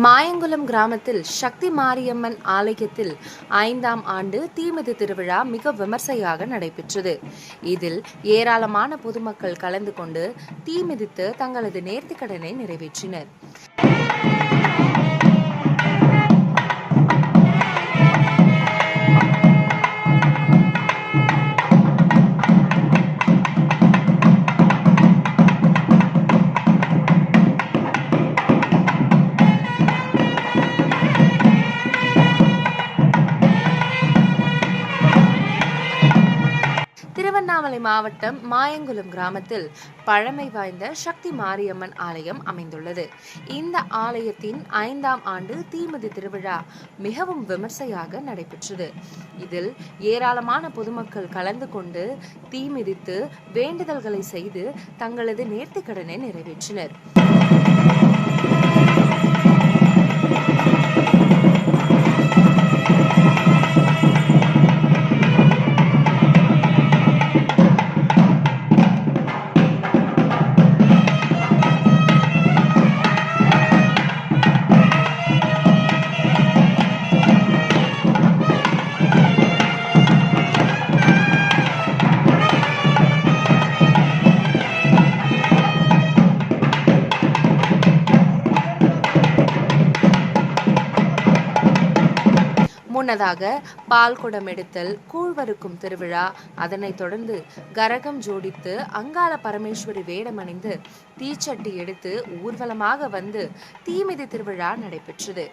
மாயங்குளம் கிராமத்தில் சக்தி மாரியம்மன் ஆலயத்தில் 5ஆம் ஆண்டு தீமிதி திருவிழா மிக விமர்சையாக நடைபெற்றது. இதில் ஏராளமான பொதுமக்கள் கலந்து கொண்டு தீமிதித்து தங்களது நேர்த்திக்கடனை நிறைவேற்றினர். திருவண்ணாமலை மாவட்டம் மாயங்குளம் கிராமத்தில் பழமை வாய்ந்த சக்தி மாரியம்மன் ஆலயம் அமைந்துள்ளது. இந்த ஆலயத்தின் 5ஆம் ஆண்டு தீமிதி திருவிழா மிகவும் விமர்சையாக நடைபெற்றது. இதில் ஏராளமான பொதுமக்கள் கலந்து கொண்டு தீமிதித்து வேண்டுதல்களை செய்து தங்களது நேர்த்திக்கடனை நிறைவேற்றினர். முன்னதாக பால் குடம் எடுத்தல், கூழ்வறுக்கும் திருவிழா, அதனைத் தொடர்ந்து கரகம் ஜோடித்து அங்காள பரமேஸ்வரி வேடமணிந்து தீச்சட்டி எடுத்து ஊர்வலமாக வந்து தீமிதி திருவிழா நடைபெற்றது.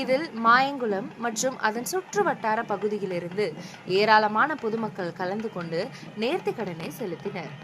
இதில் மாயங்குளம் மற்றும் அதன் சுற்று வட்டார பகுதியிலிருந்து ஏராளமான பொதுமக்கள் கலந்து கொண்டு நேர்த்திக்கடனை செலுத்தினர்.